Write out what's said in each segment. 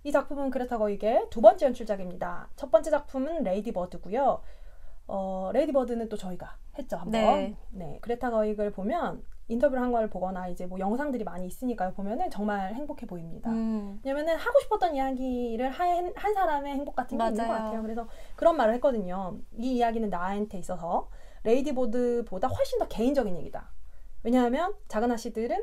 이 작품은 그레타 거익의 두 번째 연출작입니다. 첫 번째 작품은 레이디 버드고요. 레이디 버드는 또 저희가 했죠, 한번. 네. 네, 그레타 거익을 보면 인터뷰를 한 걸 보거나 이제 뭐 영상들이 많이 있으니까요. 보면은 정말 행복해 보입니다. 왜냐면은 하고 싶었던 이야기를 한 사람의 행복 같은 게 있는 것 같아요. 그래서 그런 말을 했거든요. 이 이야기는 나한테 있어서 레이디 버드보다 훨씬 더 개인적인 얘기다. 왜냐하면 작은 아씨들은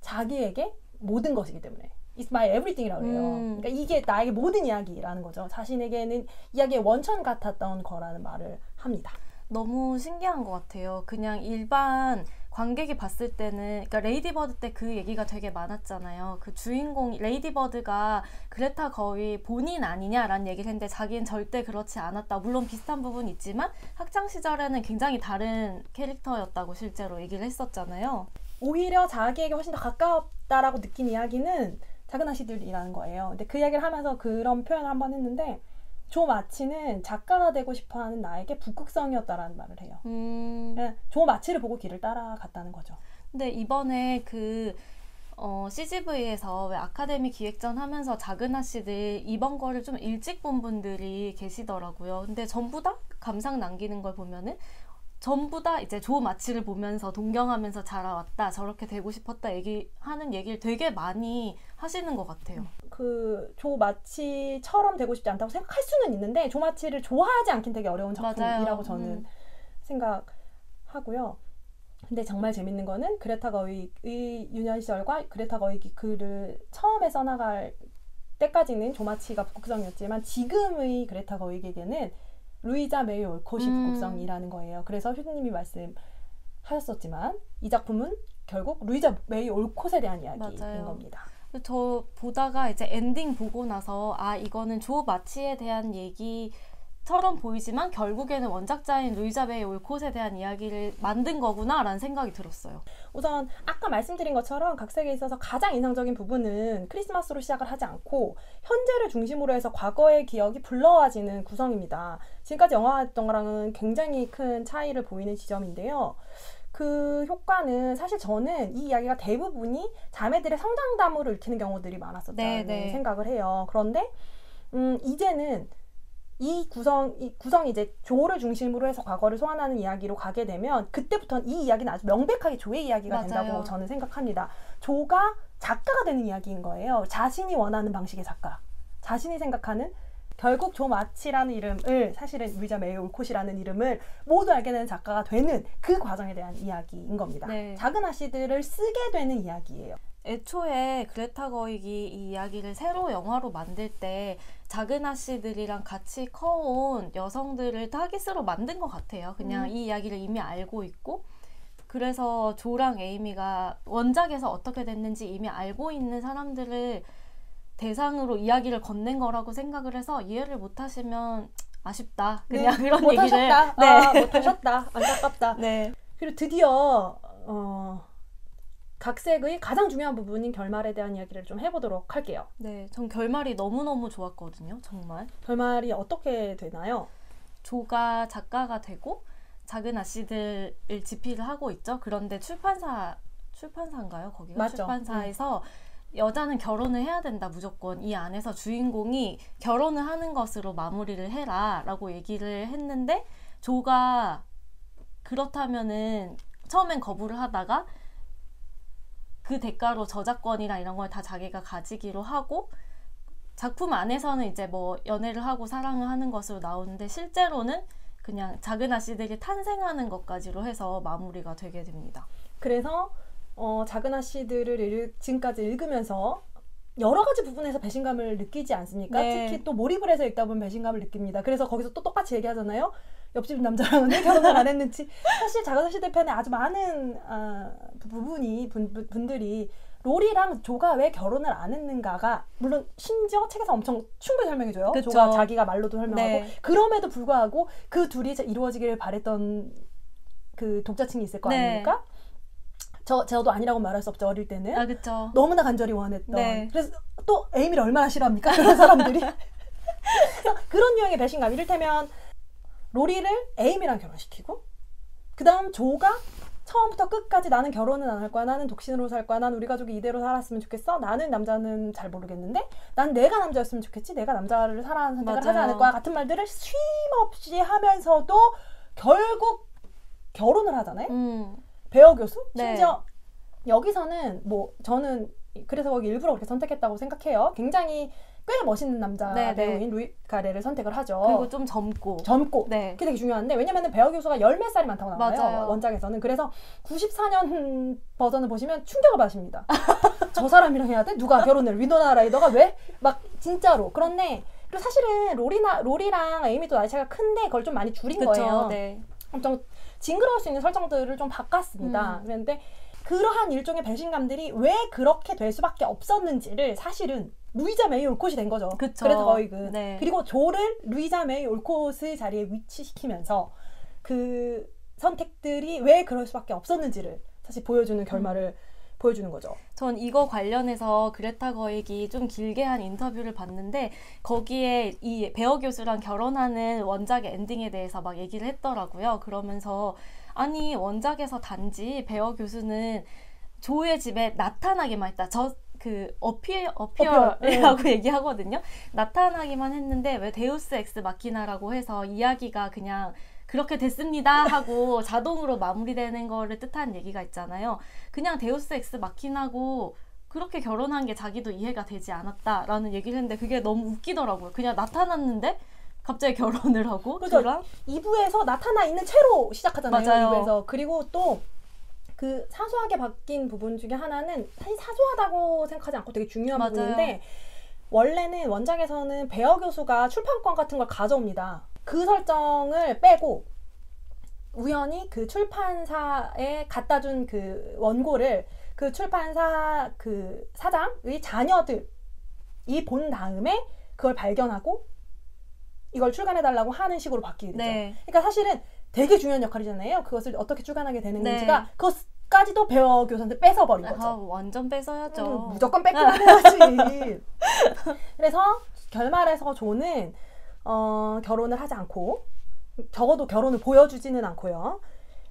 자기에게 모든 것이기 때문에 It's my everything이라고 해요. 그러니까 이게 나에게 모든 이야기라는 거죠. 자신에게는 이야기의 원천 같았던 거라는 말을 합니다. 너무 신기한 것 같아요. 그냥 일반 관객이 봤을 때는, 그러니까 레이디버드 때 그 얘기가 되게 많았잖아요. 그 주인공 레이디버드가 그레타 거의 본인 아니냐라는 얘기를 했는데 자기는 절대 그렇지 않았다. 물론 비슷한 부분이 있지만 학창 시절에는 굉장히 다른 캐릭터였다고 실제로 얘기를 했었잖아요. 오히려 자기에게 훨씬 더 가까웠다라고 느낀 이야기는 작은 아씨들이라는 거예요. 근데 그 이야기를 하면서 그런 표현을 한번 했는데 조 마치는 작가가 되고 싶어하는 나에게 북극성이었다라는 말을 해요. 조 마치를 보고 길을 따라갔다는 거죠. 근데 이번에 CGV에서 왜 아카데미 기획전 하면서 작은 아씨들 이번 거를 좀 일찍 본 분들이 계시더라고요. 근데 전부 다 감상 남기는 걸 보면은 전부 다 이제 조 마치를 보면서 동경하면서 자라왔다, 저렇게 되고 싶었다 하는 얘기를 되게 많이 하시는 것 같아요. 그 조 마치처럼 되고 싶지 않다고 생각할 수는 있는데 조 마치를 좋아하지 않긴 되게 어려운 작품이라고 저는 생각하고요. 근데 정말 재밌는 거는 그레타 거익의 유년 시절과 그레타 거익이 글을 처음에 써나갈 때까지는 조 마치가 북극성이었지만 지금의 그레타 거익에게는 루이자 메이 올콧이 북극성이라는 거예요. 그래서 휴디님이 말씀하셨었지만 이 작품은 결국 루이자 메이 올콧에 대한 이야기인 겁니다. 저 보다가 이제 엔딩 보고 나서 이거는 조 마치에 대한 얘기처럼 보이지만 결국에는 원작자인 루이자 메이 올콧에 대한 이야기를 만든 거구나 라는 생각이 들었어요. 우선 아까 말씀드린 것처럼 각색에 있어서 가장 인상적인 부분은 크리스마스로 시작을 하지 않고 현재를 중심으로 해서 과거의 기억이 불러와지는 구성입니다. 지금까지 영화했던 거랑은 굉장히 큰 차이를 보이는 지점인데요. 그 효과는 사실 저는 이 이야기가 대부분이 자매들의 성장담으로 읽히는 경우들이 많았었다는 생각을 해요. 그런데 이제는 이 구성이 이제 조를 중심으로 해서 과거를 소환하는 이야기로 가게 되면 그때부터는 이 이야기는 아주 명백하게 조의 이야기가 된다고 저는 생각합니다. 조가 작가가 되는 이야기인 거예요. 자신이 원하는 방식의 작가. 자신이 생각하는 결국 조 마치라는 이름을 사실은 루이자 메이 올콧이라는 이름을 모두 알게 되는 작가가 되는 그 과정에 대한 이야기인 겁니다. 작은 아씨들을 쓰게 되는 이야기예요. 애초에 그레타 거익이 이 이야기를 새로 영화로 만들 때 작은 아씨들이랑 같이 커온 여성들을 타깃으로 만든 것 같아요. 그냥 이 이야기를 이미 알고 있고 그래서 조랑 에이미가 원작에서 어떻게 됐는지 이미 알고 있는 사람들을 대상으로 이야기를 건넨 거라고 생각을 해서 이해를 못하시면 아쉽다. 그냥 그런 얘기를. 못하셨다. 안타깝다. 그리고 드디어 각색의 가장 중요한 부분인 결말에 대한 이야기를 좀 해보도록 할게요. 전 결말이 너무너무 좋았거든요. 정말. 결말이 어떻게 되나요? 조가 작가가 되고 작은 아씨들을 집필을 하고 있죠. 그런데 출판사인가요? 거기가? 맞죠. 출판사에서 여자는 결혼을 해야 된다 무조건. 이 안에서 주인공이 결혼을 하는 것으로 마무리를 해라 라고 얘기를 했는데 조가 그렇다면은 처음엔 거부를 하다가 그 대가로 저작권이나 이런 걸 다 자기가 가지기로 하고 작품 안에서는 이제 뭐 연애를 하고 사랑을 하는 것으로 나오는데 실제로는 그냥 작은 아씨들이 탄생하는 것까지로 해서 마무리가 되게 됩니다. 그래서 작은 아씨들을 지금까지 읽으면서 여러 가지 부분에서 배신감을 느끼지 않습니까? 특히 또 몰입을 해서 읽다 보면 배신감을 느낍니다. 그래서 거기서 또 똑같이 얘기하잖아요. 옆집 남자랑은 왜 결혼을 안 했는지. 사실 작은 아씨들 편에 아주 많은 분들이 로리랑 조가 왜 결혼을 안 했는가가 물론 심지어 책에서 엄청 충분히 설명해줘요. 그쵸. 조가 자기가 말로도 설명하고 그럼에도 불구하고 그 둘이 이루어지기를 바랬던 그 독자층이 있을 거 아닙니까? 저도 아니라고 말할 수 없죠. 어릴 때는. 그쵸. 너무나 간절히 원했던. 그래서 또 에이미를 얼마나 싫어합니까? 그런 사람들이. 그런 유형의 배신감. 이를테면 로리를 에이미랑 결혼시키고 그 다음 조가 처음부터 끝까지 나는 결혼은 안 할 거야. 나는 독신으로 살 거야. 난 우리 가족이 이대로 살았으면 좋겠어. 나는 남자는 잘 모르겠는데 난 내가 남자였으면 좋겠지. 내가 남자를 사랑하는 선택을 하지 않을 거야. 같은 말들을 쉼 없이 하면서도 결국 결혼을 하잖아요. 배어 교수? 심지어 여기서는 뭐 저는 그래서 거기 일부러 그렇게 선택했다고 생각해요. 굉장히 꽤 멋있는 남자 배우인 루이 가레를 선택을 하죠. 그리고 좀 젊고. 그게 되게 중요한데 왜냐면은 배어 교수가 열 몇 살이 많다고 나와요. 맞아요. 원작에서는. 그래서 94년 버전을 보시면 충격을 받으십니다. 저 사람이랑 해야 돼? 누가 결혼을? 위노나 라이더가 왜? 막 진짜로. 그런데 그리고 사실은 로리랑 에이미도 나이 차이가 큰데 그걸 좀 많이 줄인 거예요. 네. 엄청 징그러울 수 있는 설정들을 좀 바꿨습니다. 그런데 그러한 일종의 배신감들이 왜 그렇게 될 수밖에 없었는지를 사실은 루이자 메이 올콧이 된 거죠. 그쵸. 그래서 거의 그리고 조를 루이자 메이 올콧의 자리에 위치시키면서 그 선택들이 왜 그럴 수밖에 없었는지를 사실 보여주는 결말을 보여주는 거죠. 전 이거 관련해서 그레타 거익이 좀 길게 한 인터뷰를 봤는데 거기에 이 배어 교수랑 결혼하는 원작의 엔딩에 대해서 막 얘기를 했더라고요. 그러면서 아니 원작에서 단지 배어 교수는 조의 집에 나타나기만 했다. 어피어라고 얘기하거든요. 나타나기만 했는데 왜 데우스 엑스 마키나라고 해서 이야기가 그냥 그렇게 됐습니다 하고 자동으로 마무리되는 거를 뜻하는 얘기가 있잖아요. 그냥 데우스 엑스 마키나고 그렇게 결혼한 게 자기도 이해가 되지 않았다라는 얘기를 했는데 그게 너무 웃기더라고요. 그냥 나타났는데 갑자기 결혼을 하고. 그렇죠. 2부에서 나타나 있는 채로 시작하잖아요. 맞아요. 2부에서. 그리고 또 그 사소하게 바뀐 부분 중에 하나는 사실 사소하다고 생각하지 않고 되게 중요한 부분인데 원래는 원작에서는 배어 교수가 출판권 같은 걸 가져옵니다. 그 설정을 빼고 우연히 그 출판사에 갖다 준 그 원고를 그 출판사 그 사장의 자녀들이 본 다음에 그걸 발견하고 이걸 출간해달라고 하는 식으로 바뀌게 되죠. 그러니까 사실은 되게 중요한 역할이잖아요. 그것을 어떻게 출간하게 되는지가 그것까지도 배어 교수한테 뺏어버린 거죠. 완전 뺏어야죠. 무조건 뺏기는 해야지. 그래서 결말에서 조는 결혼을 하지 않고 적어도 결혼을 보여주지는 않고요.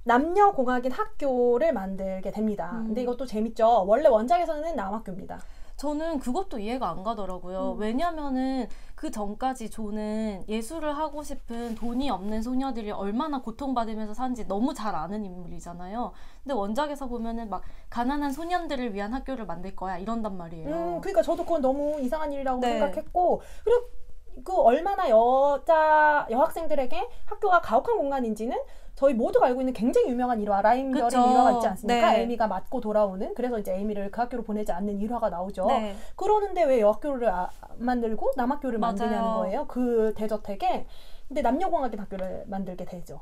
남녀공학인 학교를 만들게 됩니다. 근데 이것도 재밌죠. 원래 원작에서는 남학교입니다. 저는 그것도 이해가 안 가더라고요. 왜냐면은 그 전까지 조는 예술을 하고 싶은 돈이 없는 소녀들이 얼마나 고통받으면서 사는지 너무 잘 아는 인물이잖아요. 근데 원작에서 보면은 막 가난한 소년들을 위한 학교를 만들 거야 이런단 말이에요. 그러니까 저도 그건 너무 이상한 일이라고 생각했고 그리고 그 얼마나 여학생들에게 학교가 가혹한 공간인지는 저희 모두가 알고 있는 굉장히 유명한 일화, 라임절인 일화가 있지 않습니까? 에이미가 맞고 돌아오는. 그래서 이제 에이미를 그 학교로 보내지 않는 일화가 나오죠. 그러는데 왜 여학교를 만들고 남학교를 만드냐는 거예요. 그 대저택에. 근데 남녀공학인 학교를 만들게 되죠.